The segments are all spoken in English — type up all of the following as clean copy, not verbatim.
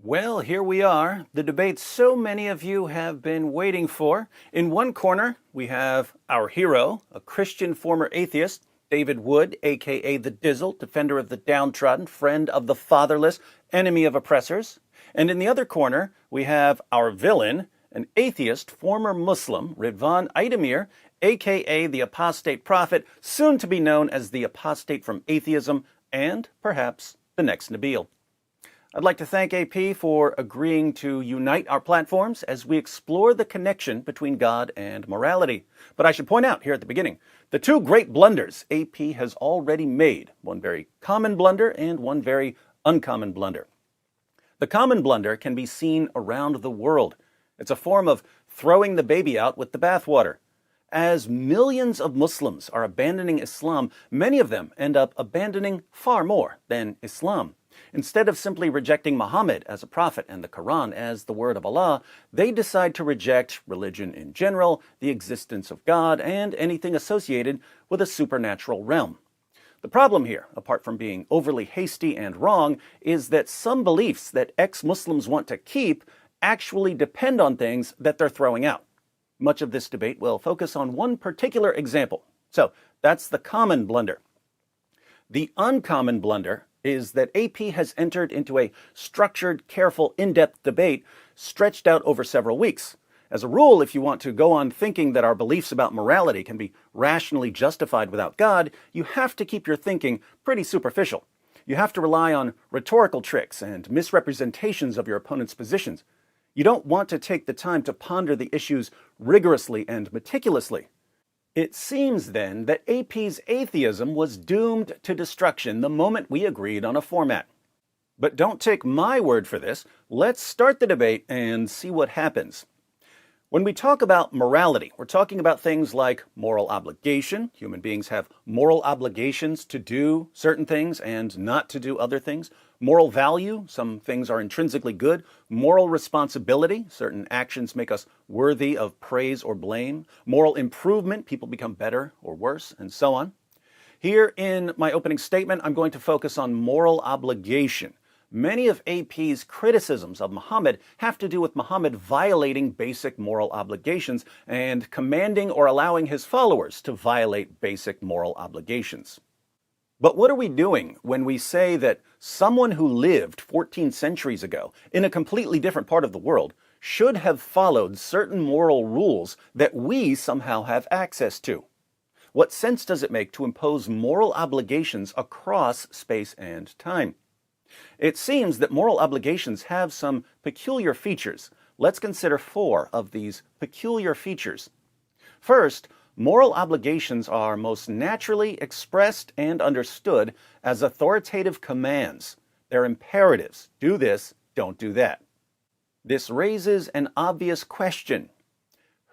Well, here we are, the debate so many of you have been waiting for. In one corner, we have our hero, a Christian former atheist, David Wood, aka the Dizzle, defender of the downtrodden, friend of the fatherless, enemy of oppressors. And in the other corner, we have our villain, an atheist former Muslim, Ridvan Aydemir, aka the apostate prophet, soon to be known as the apostate from atheism, and perhaps the next Nabil. I'd like to thank AP for agreeing to unite our platforms as we explore the connection between God and morality. But I should point out here at the beginning, the two great blunders AP has already made, one very common blunder and one very uncommon blunder. The common blunder can be seen around the world. It's a form of throwing the baby out with the bathwater. As millions of Muslims are abandoning Islam, many of them end up abandoning far more than Islam. Instead of simply rejecting Muhammad as a prophet and the Quran as the word of Allah, they decide to reject religion in general, the existence of God, and anything associated with a supernatural realm. The problem here, apart from being overly hasty and wrong, is that some beliefs that ex-Muslims want to keep actually depend on things that they're throwing out. Much of this debate will focus on one particular example. So that's the common blunder. The uncommon blunder is that AP has entered into a structured, careful, in-depth debate stretched out over several weeks. As a rule, if you want to go on thinking that our beliefs about morality can be rationally justified without God, you have to keep your thinking pretty superficial. You have to rely on rhetorical tricks and misrepresentations of your opponent's positions. You don't want to take the time to ponder the issues rigorously and meticulously. It seems then that AP's atheism was doomed to destruction the moment we agreed on a format. But don't take my word for this. Let's start the debate and see what happens. When we talk about morality, we're talking about things like moral obligation. Human beings have moral obligations to do certain things and not to do other things. Moral value, some things are intrinsically good. Moral responsibility, certain actions make us worthy of praise or blame. Moral improvement, people become better or worse, and so on. Here in my opening statement, I'm going to focus on moral obligation. Many of AP's criticisms of Muhammad have to do with Muhammad violating basic moral obligations and commanding or allowing his followers to violate basic moral obligations. But what are we doing when we say that someone who lived 14 centuries ago in a completely different part of the world should have followed certain moral rules that we somehow have access to? What sense does it make to impose moral obligations across space and time? It seems that moral obligations have some peculiar features. Let's consider 4 of these peculiar features. First, moral obligations are most naturally expressed and understood as authoritative commands. They're imperatives. Do this, don't do that. This raises an obvious question.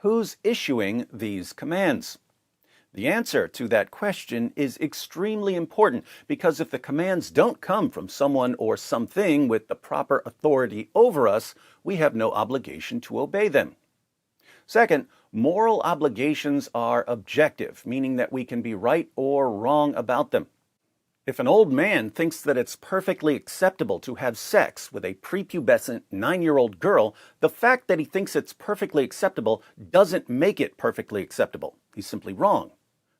Who's issuing these commands? The answer to that question is extremely important because if the commands don't come from someone or something with the proper authority over us, we have no obligation to obey them. Second, moral obligations are objective, meaning that we can be right or wrong about them. If an old man thinks that it's perfectly acceptable to have sex with a prepubescent 9-year-old girl, the fact that he thinks it's perfectly acceptable doesn't make it perfectly acceptable. He's simply wrong.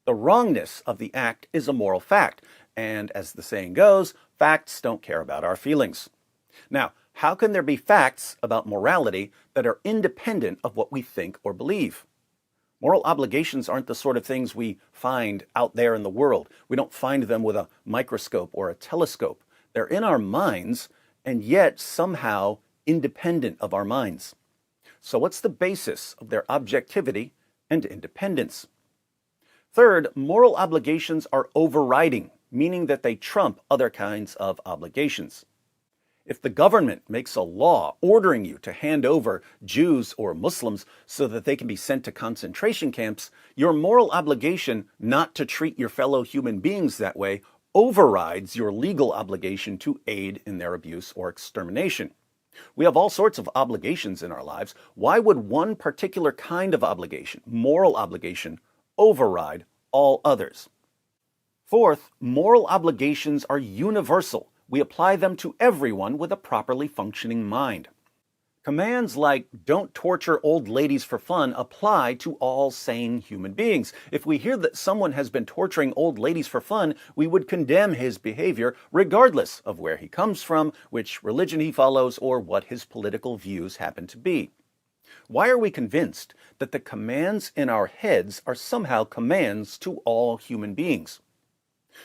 The wrongness of the act is a moral fact, and as the saying goes, facts don't care about our feelings. Now, how can there be facts about morality that are independent of what we think or believe? Moral obligations aren't the sort of things we find out there in the world. We don't find them with a microscope or a telescope. They're in our minds, and yet somehow independent of our minds. So what's the basis of their objectivity and independence? Third, moral obligations are overriding, meaning that they trump other kinds of obligations. If the government makes a law ordering you to hand over Jews or Muslims so that they can be sent to concentration camps, your moral obligation not to treat your fellow human beings that way overrides your legal obligation to aid in their abuse or extermination. We have all sorts of obligations in our lives. Why would one particular kind of obligation, moral obligation, override all others? Fourth, moral obligations are universal. we apply them to everyone with a properly functioning mind. Commands like "don't torture old ladies for fun" apply to all sane human beings. If we hear that someone has been torturing old ladies for fun, we would condemn his behavior regardless of where he comes from, which religion he follows, or what his political views happen to be. Why are we convinced that the commands in our heads are somehow commands to all human beings?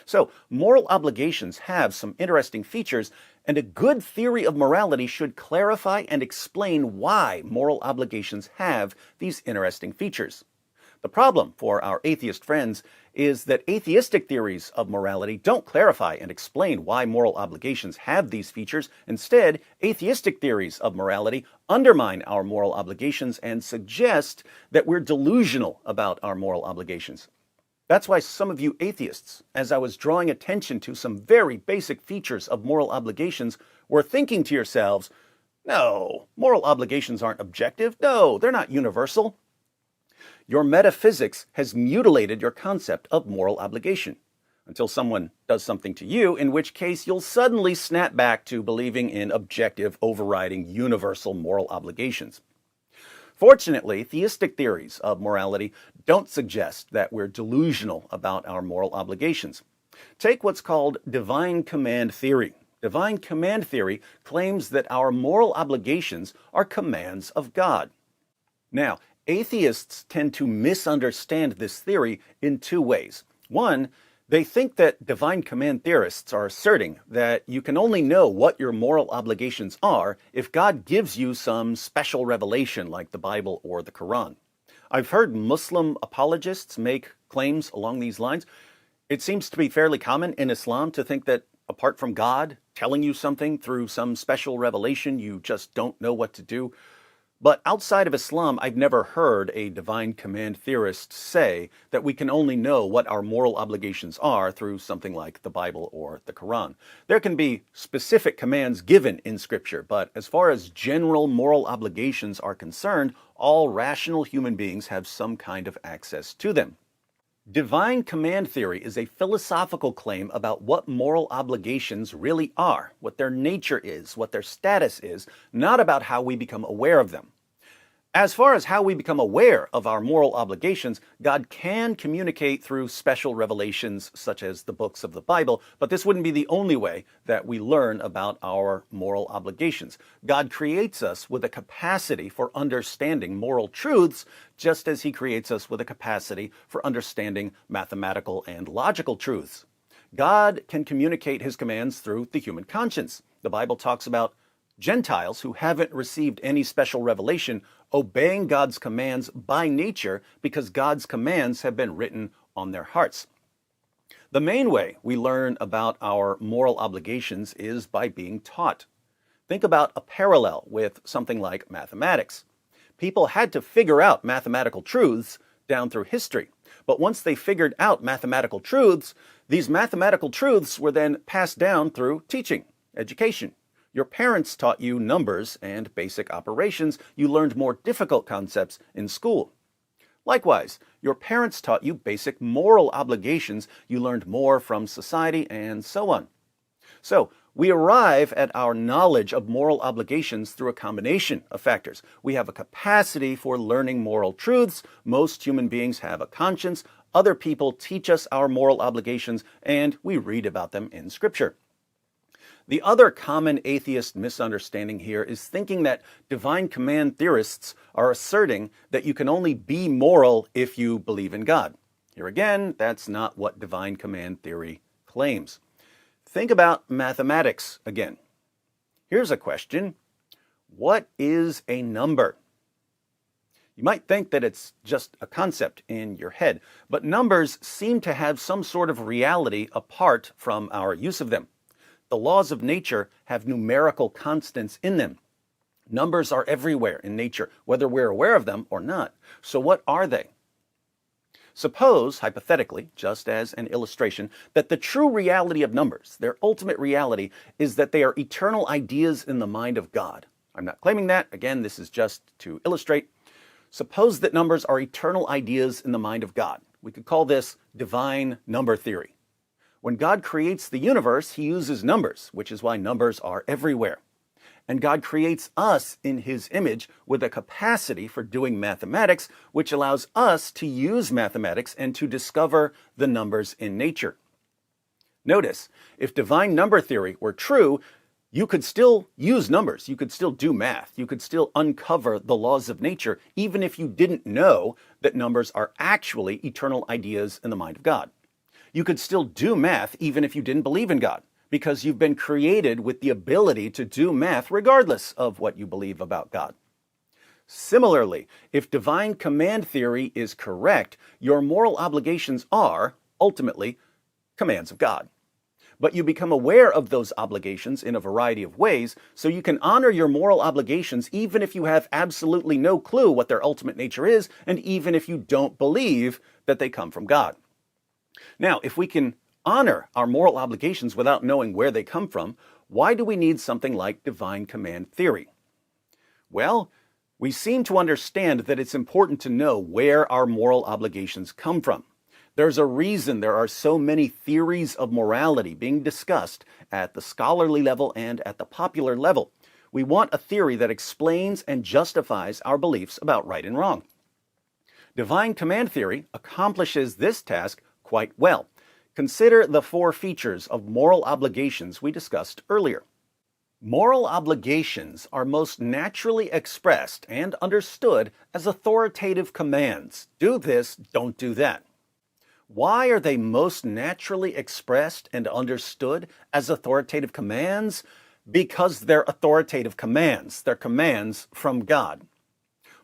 So, moral obligations have some interesting features, and a good theory of morality should clarify and explain why moral obligations have these interesting features. The problem for our atheist friends is that atheistic theories of morality don't clarify and explain why moral obligations have these features. Instead, atheistic theories of morality undermine our moral obligations and suggest that we're delusional about our moral obligations. That's why some of you atheists, as I was drawing attention to some very basic features of moral obligations, were thinking to yourselves, no, moral obligations aren't objective. No, they're not universal. Your metaphysics has mutilated your concept of moral obligation until someone does something to you, in which case you'll suddenly snap back to believing in objective, overriding, universal moral obligations. Fortunately, theistic theories of morality don't suggest that we're delusional about our moral obligations. Take what's called divine command theory. Divine command theory claims that our moral obligations are commands of God. Now, atheists tend to misunderstand this theory in two ways. One, they think that divine command theorists are asserting that you can only know what your moral obligations are if God gives you some special revelation like the Bible or the Quran. I've heard Muslim apologists make claims along these lines. It seems to be fairly common in Islam to think that apart from God telling you something through some special revelation, you just don't know what to do. But outside of Islam, I've never heard a divine command theorist say that we can only know what our moral obligations are through something like the Bible or the Quran. There can be specific commands given in Scripture, but as far as general moral obligations are concerned, all rational human beings have some kind of access to them. Divine command theory is a philosophical claim about what moral obligations really are, what their nature is, what their status is, not about how we become aware of them. As far as how we become aware of our moral obligations, God can communicate through special revelations such as the books of the Bible, but this wouldn't be the only way that we learn about our moral obligations. God creates us with a capacity for understanding moral truths, just as He creates us with a capacity for understanding mathematical and logical truths. God can communicate His commands through the human conscience. The Bible talks about Gentiles who haven't received any special revelation obeying God's commands by nature because God's commands have been written on their hearts. The main way we learn about our moral obligations is by being taught. Think about a parallel with something like mathematics. People had to figure out mathematical truths down through history. But once they figured out mathematical truths, these mathematical truths were then passed down through teaching, education. Your parents taught you numbers and basic operations. You learned more difficult concepts in school. Likewise, your parents taught you basic moral obligations. You learned more from society and so on. So, we arrive at our knowledge of moral obligations through a combination of factors. We have a capacity for learning moral truths. Most human beings have a conscience. Other people teach us our moral obligations, and we read about them in Scripture. The other common atheist misunderstanding here is thinking that divine command theorists are asserting that you can only be moral if you believe in God. Here again, that's not what divine command theory claims. Think about mathematics again. Here's a question. What is a number? You might think that it's just a concept in your head, but numbers seem to have some sort of reality apart from our use of them. The laws of nature have numerical constants in them. Numbers are everywhere in nature, whether we're aware of them or not. So what are they? Suppose, hypothetically, just as an illustration, that the true reality of numbers, their ultimate reality, is that they are eternal ideas in the mind of God. I'm not claiming that. Again, this is just to illustrate. Suppose that numbers are eternal ideas in the mind of God. We could call this divine number theory. When God creates the universe, he uses numbers, which is why numbers are everywhere. And God creates us in his image with a capacity for doing mathematics, which allows us to use mathematics and to discover the numbers in nature. Notice, if divine number theory were true, you could still use numbers, you could still do math, you could still uncover the laws of nature, even if you didn't know that numbers are actually eternal ideas in the mind of God. You could still do math even if you didn't believe in God, because you've been created with the ability to do math regardless of what you believe about God. Similarly, if divine command theory is correct, your moral obligations are, ultimately, commands of God. But you become aware of those obligations in a variety of ways, so you can honor your moral obligations even if you have absolutely no clue what their ultimate nature is, and even if you don't believe that they come from God. Now, if we can honor our moral obligations without knowing where they come from, why do we need something like divine command theory? Well, we seem to understand that it's important to know where our moral obligations come from. There's a reason there are so many theories of morality being discussed at the scholarly level and at the popular level. We want a theory that explains and justifies our beliefs about right and wrong. Divine command theory accomplishes this task quite well. Consider the 4 features of moral obligations we discussed earlier. Moral obligations are most naturally expressed and understood as authoritative commands. Do this, don't do that. Why are they most naturally expressed and understood as authoritative commands? Because they're authoritative commands. They're commands from God.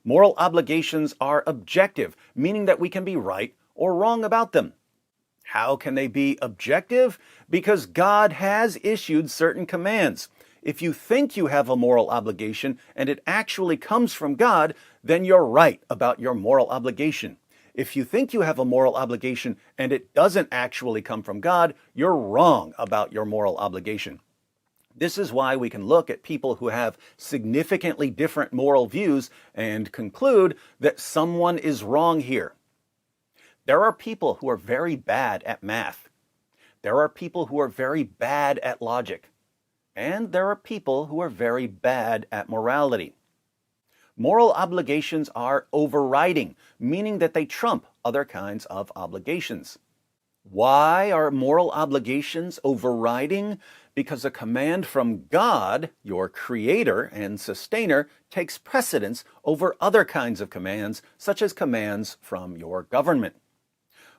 Moral obligations are objective, meaning that we can be right or wrong about them. How can they be objective? Because God has issued certain commands. If you think you have a moral obligation and it actually comes from God, then you're right about your moral obligation. If you think you have a moral obligation and it doesn't actually come from God, you're wrong about your moral obligation. This is why we can look at people who have significantly different moral views and conclude that someone is wrong here. There are people who are very bad at math. There are people who are very bad at logic. And there are people who are very bad at morality. Moral obligations are overriding, meaning that they trump other kinds of obligations. Why are moral obligations overriding? Because a command from God, your creator and sustainer, takes precedence over other kinds of commands, such as commands from your government.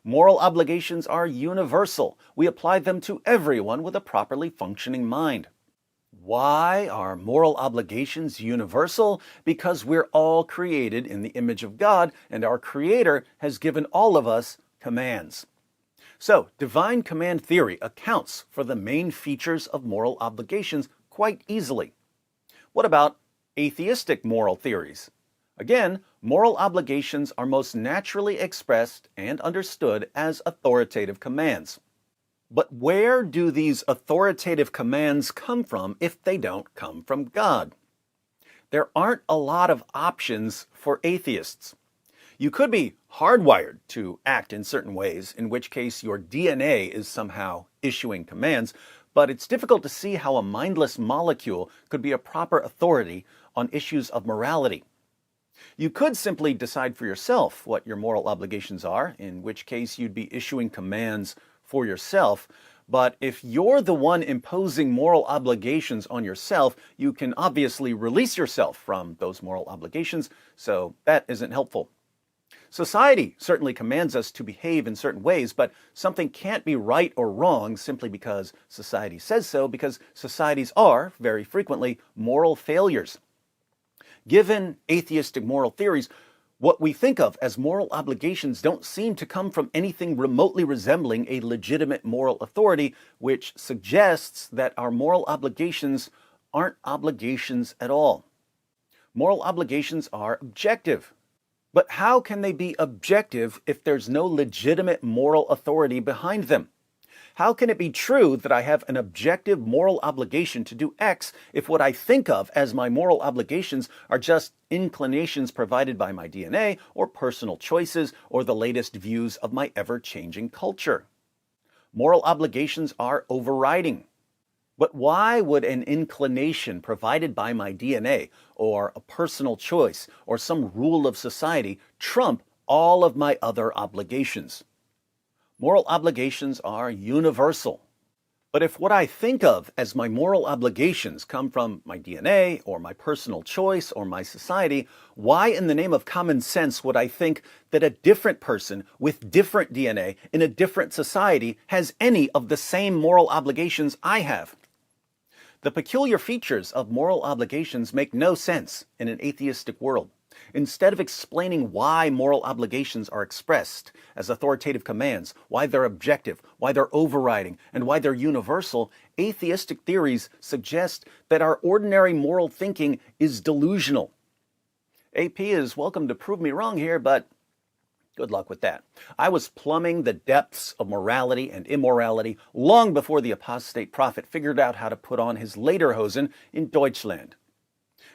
Moral obligations are universal. We apply them to everyone with a properly functioning mind. Why are moral obligations universal? Because we're all created in the image of God, and our Creator has given all of us commands. So, divine command theory accounts for the main features of moral obligations quite easily. What about atheistic moral theories? Again, moral obligations are most naturally expressed and understood as authoritative commands. But where do these authoritative commands come from if they don't come from God? There aren't a lot of options for atheists. You could be hardwired to act in certain ways, in which case your DNA is somehow issuing commands, but it's difficult to see how a mindless molecule could be a proper authority on issues of morality. You could simply decide for yourself what your moral obligations are, in which case you'd be issuing commands for yourself. But if you're the one imposing moral obligations on yourself, you can obviously release yourself from those moral obligations, so that isn't helpful. Society certainly commands us to behave in certain ways, but something can't be right or wrong simply because society says so, because societies are, very frequently, moral failures. Given atheistic moral theories, what we think of as moral obligations don't seem to come from anything remotely resembling a legitimate moral authority, which suggests that our moral obligations aren't obligations at all. Moral obligations are objective. But how can they be objective if there's no legitimate moral authority behind them? How can it be true that I have an objective moral obligation to do X if what I think of as my moral obligations are just inclinations provided by my DNA or personal choices or the latest views of my ever-changing culture? Moral obligations are overriding. But why would an inclination provided by my DNA, or a personal choice, or some rule of society trump all of my other obligations? Moral obligations are universal. But if what I think of as my moral obligations come from my DNA, or my personal choice, or my society, why in the name of common sense would I think that a different person with different DNA in a different society has any of the same moral obligations I have? The peculiar features of moral obligations make no sense in an atheistic world. Instead of explaining why moral obligations are expressed as authoritative commands, why they're objective, why they're overriding, and why they're universal, atheistic theories suggest that our ordinary moral thinking is delusional. AP is welcome to prove me wrong here, but good luck with that. I was plumbing the depths of morality and immorality long before the apostate prophet figured out how to put on his lederhosen in Deutschland.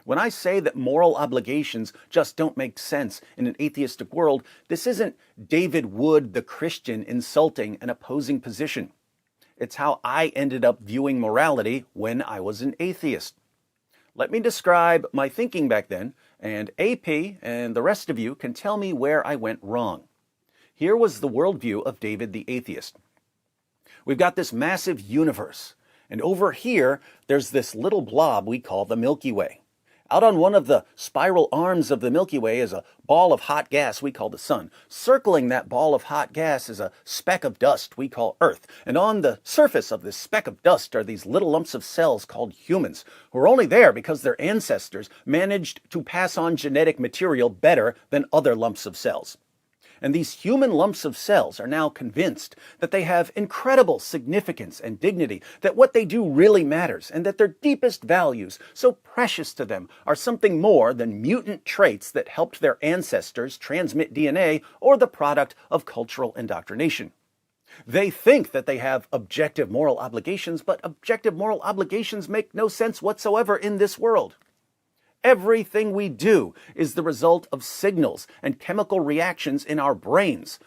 When I say that moral obligations just don't make sense in an atheistic world, this isn't David Wood, the Christian, insulting an opposing position. It's how I ended up viewing morality when I was an atheist. Let me describe my thinking back then, and AP and the rest of you can tell me where I went wrong. Here was the worldview of David the atheist. We've got this massive universe, and over here there's this little blob we call the Milky Way. Out on one of the spiral arms of the Milky Way is a ball of hot gas we call the sun. Circling that ball of hot gas is a speck of dust we call Earth. And on the surface of this speck of dust are these little lumps of cells called humans, who are only there because their ancestors managed to pass on genetic material better than other lumps of cells. And these human lumps of cells are now convinced that they have incredible significance and dignity, that what they do really matters, and that their deepest values, so precious to them, are something more than mutant traits that helped their ancestors transmit DNA or the product of cultural indoctrination. They think that they have objective moral obligations, but objective moral obligations make no sense whatsoever in this world. Everything we do is the result of signals and chemical reactions in our brains.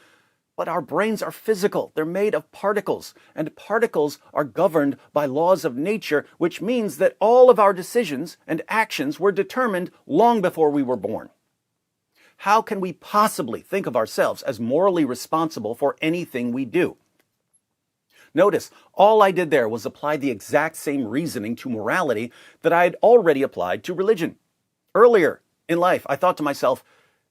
But our brains are physical. They're made of particles, and particles are governed by laws of nature, which means that all of our decisions and actions were determined long before we were born. How can we possibly think of ourselves as morally responsible for anything we do? Notice, all I did there was apply the exact same reasoning to morality that I had already applied to religion. Earlier in life, I thought to myself,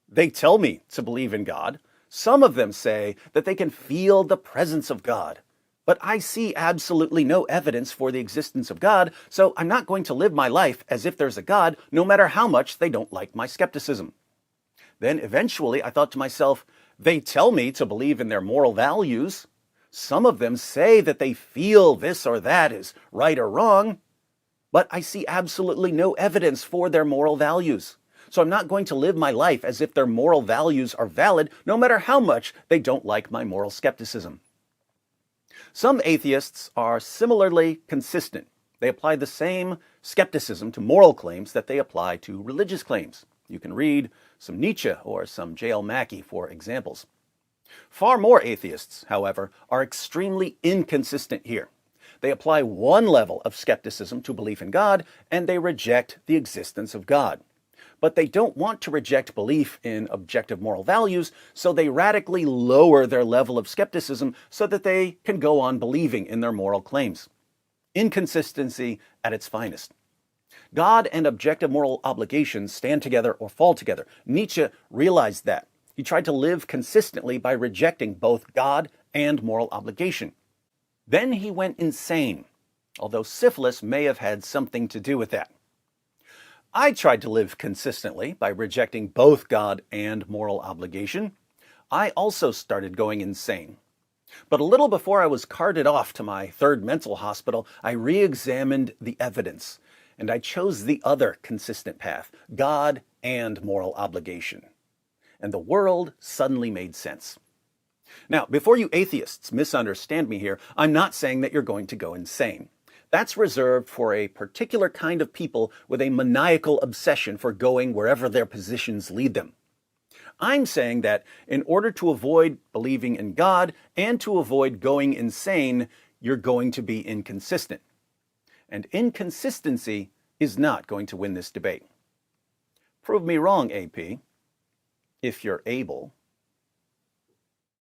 they tell me to believe in God. Some of them say that they can feel the presence of God. But I see absolutely no evidence for the existence of God, so I'm not going to live my life as if there's a God, no matter how much they don't like my skepticism. Then eventually I thought to myself, they tell me to believe in their moral values. Some of them say that they feel this or that is right or wrong, but I see absolutely no evidence for their moral values. So I'm not going to live my life as if their moral values are valid, no matter how much they don't like my moral skepticism. Some atheists are similarly consistent. They apply the same skepticism to moral claims that they apply to religious claims. You can read some Nietzsche or some J.L. Mackie for examples. Far more atheists, however, are extremely inconsistent here. They apply one level of skepticism to belief in God, and they reject the existence of God. But they don't want to reject belief in objective moral values, so they radically lower their level of skepticism so that they can go on believing in their moral claims. Inconsistency at its finest. God and objective moral obligations stand together or fall together. Nietzsche realized that. He tried to live consistently by rejecting both God and moral obligation. Then he went insane, although syphilis may have had something to do with that. I tried to live consistently by rejecting both God and moral obligation. I also started going insane. But a little before I was carted off to my third mental hospital, I re-examined the evidence, and I chose the other consistent path, God and moral obligation. And the world suddenly made sense. Now, before you atheists misunderstand me here, I'm not saying that you're going to go insane. That's reserved for a particular kind of people with a maniacal obsession for going wherever their positions lead them. I'm saying that in order to avoid believing in God and to avoid going insane, you're going to be inconsistent. And inconsistency is not going to win this debate. Prove me wrong, AP, if you're able.